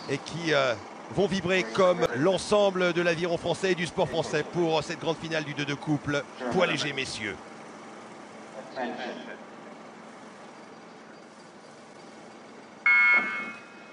et qui vont vibrer comme l'ensemble de l'aviron français et du sport français pour cette grande finale du 2 de couple poids léger messieurs.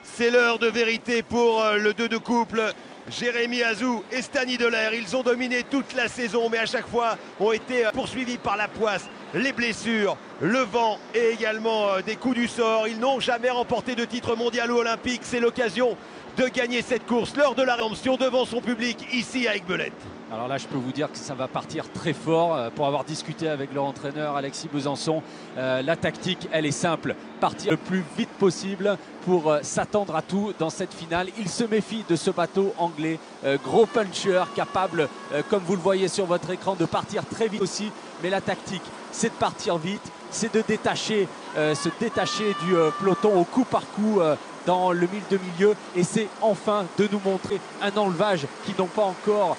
C'est l'heure de vérité pour le 2 de couple. Jérémy Azou et Stani Delair, ils ont dominé toute la saison, mais à chaque fois ont été poursuivis par la poisse, les blessures, le vent et également des coups du sort. Ils n'ont jamais remporté de titre mondial ou olympique. C'est l'occasion de gagner cette course lors de la rédemption devant son public ici à Aiguebelette. Alors là, je peux vous dire que ça va partir très fort. Pour avoir discuté avec leur entraîneur Alexis Besançon, la tactique, elle est simple. Partir le plus vite possible pour s'attendre à tout dans cette finale. Il se méfie de ce bateau anglais, gros puncher, capable, comme vous le voyez sur votre écran, de partir très vite aussi. Mais la tactique, c'est de partir vite, c'est de détacher, se détacher du peloton au coup par coup dans le milieu, et c'est enfin de nous montrer un enlevage qu'ils n'ont pas encore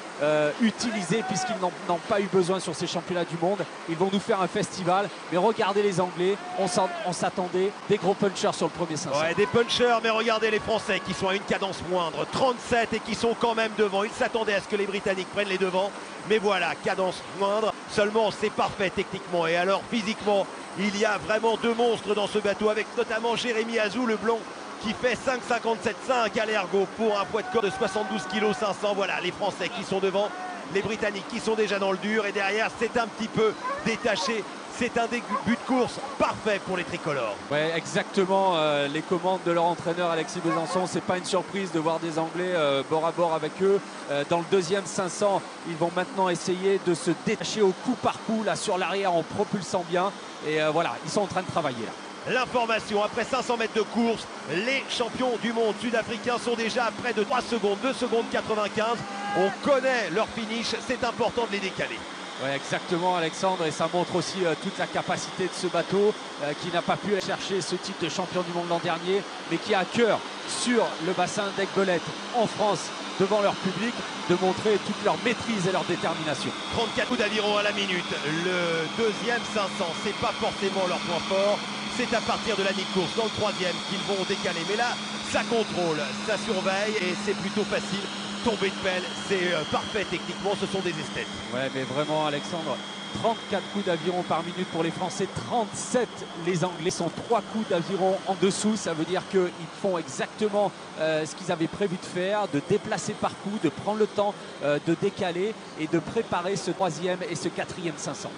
utilisé puisqu'ils n'ont pas eu besoin sur ces championnats du monde. Ils vont nous faire un festival, mais regardez les Anglais, on s'attendait des gros punchers sur le premier 500. Ouais, des punchers, mais regardez les Français qui sont à une cadence moindre, 37 et qui sont quand même devant. Ils s'attendaient à ce que les Britanniques prennent les devants, mais voilà, cadence moindre, seulement c'est parfait techniquement. Et alors physiquement, il y a vraiment deux monstres dans ce bateau, avec notamment Jérémy Azou, le blond, qui fait 5,57,5 à l'ergot pour un poids de corps de 72 kg 500. Voilà, les Français qui sont devant, les Britanniques qui sont déjà dans le dur, et derrière c'est un petit peu détaché. C'est un début de course parfait pour les tricolores. Ouais, exactement. Les commandes de leur entraîneur Alexis Besançon, c'est pas une surprise de voir des Anglais bord à bord avec eux. Dans le deuxième 500, ils vont maintenant essayer de se détacher au coup par coup là sur l'arrière en propulsant bien. Et voilà, ils sont en train de travailler là. L'information, après 500 mètres de course, les champions du monde sud-africains sont déjà à près de 3 secondes, 2 secondes 95. On connaît leur finish, c'est important de les décaler. Oui, exactement Alexandre, et ça montre aussi toute la capacité de ce bateau qui n'a pas pu aller chercher ce titre de champion du monde l'an dernier, mais qui a à cœur sur le bassin d'Aiguebelette en France, devant leur public, de montrer toute leur maîtrise et leur détermination. 34 coups d'aviron à la minute. Le deuxième 500, c'est pas forcément leur point fort. C'est à partir de la mi-course, dans le troisième, qu'ils vont décaler. Mais là, ça contrôle, ça surveille et c'est plutôt facile. Tomber de pelle, c'est parfait techniquement, ce sont des esthètes. Ouais, mais vraiment Alexandre, 34 coups d'aviron par minute pour les Français, 37 les Anglais, sont 3 coups d'aviron en dessous. Ça veut dire qu'ils font exactement ce qu'ils avaient prévu de faire, de déplacer par coup, de prendre le temps de décaler et de préparer ce troisième et ce quatrième 500.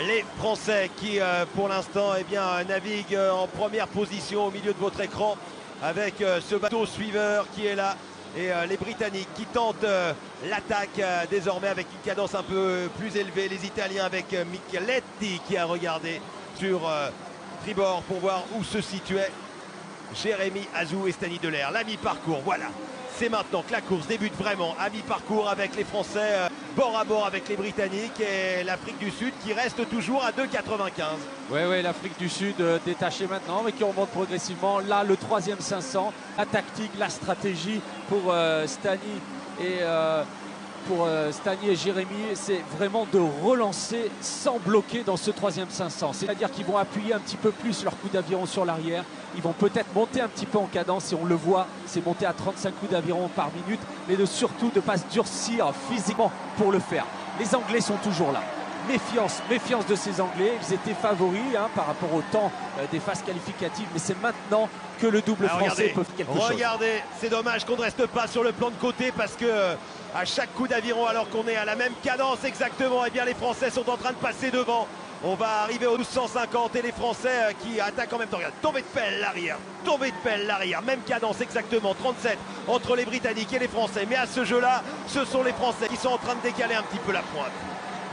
Les Français qui, pour l'instant, eh bien, naviguent en première position au milieu de votre écran avec ce bateau suiveur qui est là. Et les Britanniques qui tentent l'attaque désormais avec une cadence un peu plus élevée. Les Italiens avec Micheletti qui a regardé sur tribord pour voir où se situait Jérémy Azou et Stani Delair. La mi-parcours, voilà. C'est maintenant que la course débute vraiment à mi-parcours avec les Français bord à bord avec les Britanniques et l'Afrique du Sud qui reste toujours à 2,95. Oui, l'Afrique du Sud détachée maintenant, mais qui remonte progressivement. Là, le troisième 500, la tactique, la stratégie pour Stani et Jérémy, c'est vraiment de relancer sans bloquer dans ce troisième 500. C'est-à-dire qu'ils vont appuyer un petit peu plus leur coup d'aviron sur l'arrière. Ils vont peut-être monter un petit peu en cadence, et on le voit, c'est monter à 35 coups d'aviron par minute, mais surtout de ne pas se durcir physiquement pour le faire. Les Anglais sont toujours là. Méfiance de ces Anglais. Ils étaient favoris par rapport au temps des phases qualificatives, mais c'est maintenant que le double français peut faire quelque chose. Regardez, c'est dommage qu'on ne reste pas sur le plan de côté parce que à chaque coup d'aviron, alors qu'on est à la même cadence exactement, eh bien les Français sont en train de passer devant. On va arriver aux 1250 et les Français qui attaquent en même temps. Regarde, tombée de pelle l'arrière, même cadence exactement, 37 entre les Britanniques et les Français. Mais à ce jeu-là, ce sont les Français qui sont en train de décaler un petit peu la pointe.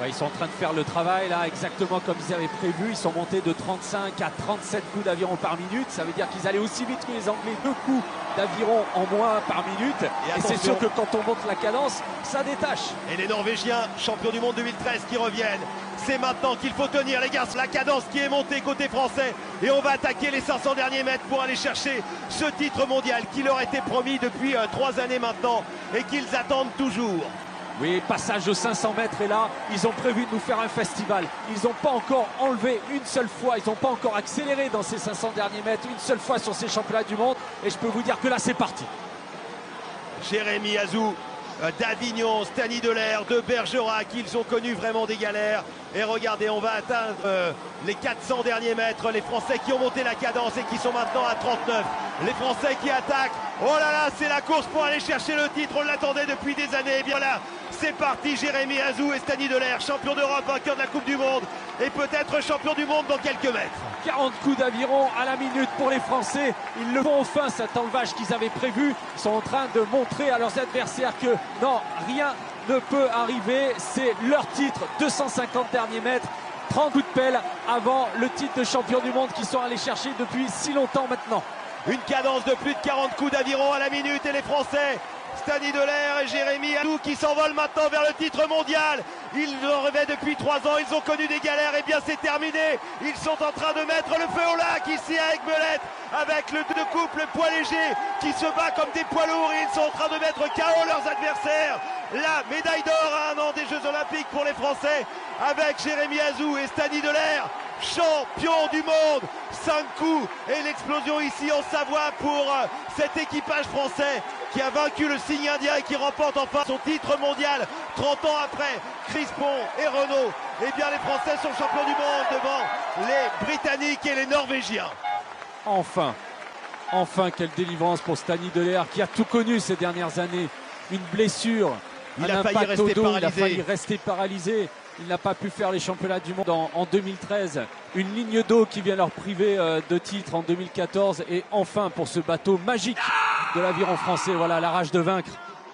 Ouais, ils sont en train de faire le travail là exactement comme ils avaient prévu. Ils sont montés de 35 à 37 coups d'aviron par minute. Ça veut dire qu'ils allaient aussi vite que les Anglais, 2 coups d'aviron en moins par minute. Et c'est sûr que quand on monte la cadence, ça détache. Et les Norvégiens, champions du monde 2013 qui reviennent. C'est maintenant qu'il faut tenir les gars, la cadence qui est montée côté français. Et on va attaquer les 500 derniers mètres pour aller chercher ce titre mondial qui leur était promis depuis 3 années maintenant et qu'ils attendent toujours. Oui, passage aux 500 mètres et là, ils ont prévu de nous faire un festival. Ils n'ont pas encore enlevé une seule fois, ils n'ont pas encore accéléré dans ces 500 derniers mètres, une seule fois sur ces championnats du monde. Et je peux vous dire que là, c'est parti. Jérémy Azou d'Avignon, Stani Delair, de Bergerac, ils ont connu vraiment des galères. Et regardez, on va atteindre les 400 derniers mètres. Les Français qui ont monté la cadence et qui sont maintenant à 39. Les Français qui attaquent. Oh là là, c'est la course pour aller chercher le titre. On l'attendait depuis des années. Et bien là, c'est parti. Jérémy Azou et Stani Delair, champion d'Europe, vainqueur de la Coupe du Monde. Et peut-être champion du monde dans quelques mètres. 40 coups d'aviron à la minute pour les Français. Ils le font enfin, cet enlevage qu'ils avaient prévu. Ils sont en train de montrer à leurs adversaires que non, rien ne peut arriver. C'est leur titre, 250 derniers mètres. 30 coups de pelle avant le titre de champion du monde qu'ils sont allés chercher depuis si longtemps maintenant. Une cadence de plus de 40 coups d'aviron à la minute et les Français, Stani Delair et Jérémy Azou qui s'envolent maintenant vers le titre mondial. Ils en rêvaient depuis 3 ans, ils ont connu des galères et bien c'est terminé. Ils sont en train de mettre le feu au lac ici à Aiguebelette avec le couple poids léger qui se bat comme des poids lourds et ils sont en train de mettre KO leurs adversaires. La médaille d'or à un an des Jeux Olympiques pour les Français avec Jérémy Azou et Stani Delair. Champion du monde, 5 coups et l'explosion ici en Savoie pour cet équipage français qui a vaincu le signe indien et qui remporte enfin son titre mondial 30 ans après Crispon et Renault. Eh bien les Français sont champions du monde devant les Britanniques et les Norvégiens. Enfin quelle délivrance pour Stani Delair qui a tout connu ces dernières années. Une blessure, il a failli rester paralysé. Il n'a pas pu faire les championnats du monde en 2013. Une ligne d'eau qui vient leur priver de titre en 2014. Et enfin pour ce bateau magique de l'aviron français. Voilà la rage de vaincre.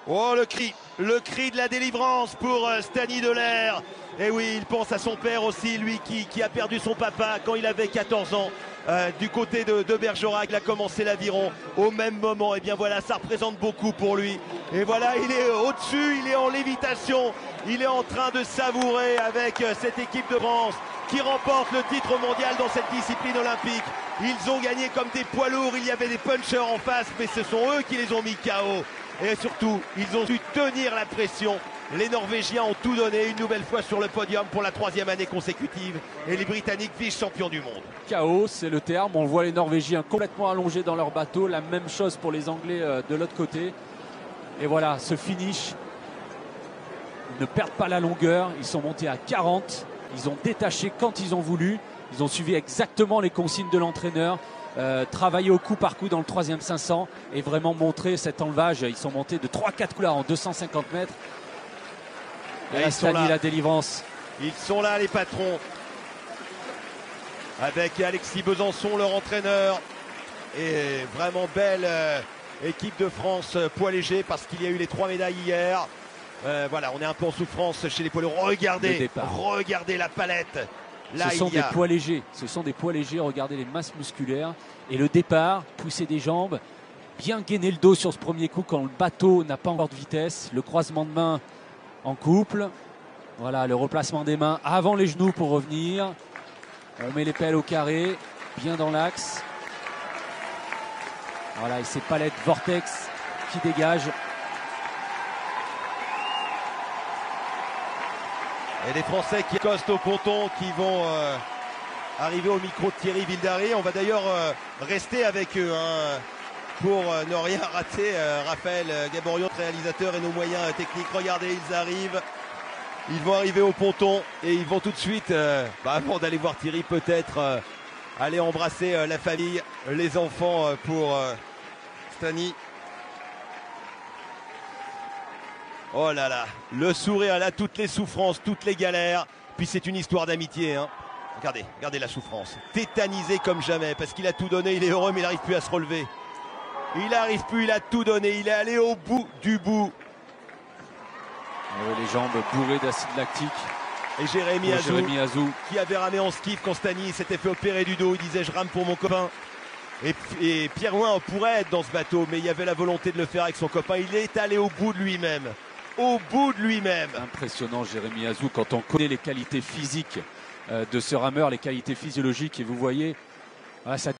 Oh le cri de la délivrance pour Stani Delair. Et oui, il pense à son père aussi, lui qui a perdu son papa quand il avait 14 ans. Du côté de Bergerac, il a commencé l'aviron au même moment. Et bien voilà, ça représente beaucoup pour lui. Et voilà, il est au-dessus, il est en lévitation. Il est en train de savourer avec cette équipe de France qui remporte le titre mondial dans cette discipline olympique. Ils ont gagné comme des poids lourds, il y avait des punchers en face, mais ce sont eux qui les ont mis KO. Et surtout, ils ont su tenir la pression. Les Norvégiens ont tout donné une nouvelle fois sur le podium pour la 3e année consécutive. Et les Britanniques vice-champions du monde. KO, c'est le terme. On voit les Norvégiens complètement allongés dans leur bateau. La même chose pour les Anglais de l'autre côté. Et voilà, ce finish. Ils ne perdent pas la longueur. Ils sont montés à 40. Ils ont détaché quand ils ont voulu. Ils ont suivi exactement les consignes de l'entraîneur. Travailler au coup par coup dans le 3e 500 et vraiment montrer cet enlevage. Ils sont montés de 3-4 coups là en 250 mètres. Et là, Stani, la délivrance. Ils sont là, les patrons. Avec Alexis Besançon, leur entraîneur. Et vraiment belle équipe de France poids léger parce qu'il y a eu les 3 médailles hier. Voilà, on est un peu en souffrance chez les poids lourds. Regardez la palette. Là, ce sont des poids légers. Ce sont des poids légers. Regardez les masses musculaires. Et le départ, pousser des jambes. Bien gainer le dos sur ce premier coup quand le bateau n'a pas encore de vitesse. Le croisement de main en couple. Voilà, le replacement des mains avant les genoux pour revenir. On met les pelles au carré. Bien dans l'axe. Voilà, et ces palettes vortex qui dégagent. Et les Français qui accostent au ponton, qui vont arriver au micro de Thierry Vildary. On va d'ailleurs rester avec eux pour ne rien rater. Raphaël Gaborion, réalisateur, et nos moyens techniques. Regardez, ils arrivent. Ils vont arriver au ponton et ils vont tout de suite, avant d'aller voir Thierry, peut-être aller embrasser la famille, les enfants pour Stani. Oh là là, le sourire là, toutes les souffrances, toutes les galères. Puis c'est une histoire d'amitié. Hein. Regardez la souffrance. Tétanisé comme jamais parce qu'il a tout donné, il est heureux mais il n'arrive plus à se relever. Il n'arrive plus, il a tout donné, il est allé au bout du bout. Les jambes bourrées d'acide lactique. Et Jérémy Azou qui avait ramé en skiff quand Stani s'était fait opérer du dos. Il disait je rame pour mon copain. Et Pierre Ouin pourrait être dans ce bateau, mais il y avait la volonté de le faire avec son copain. Il est allé au bout de lui-même. Au bout de lui-même. Impressionnant Jérémy Azou quand on connaît les qualités physiques de ce rameur, les qualités physiologiques. Et vous voyez, voilà, ça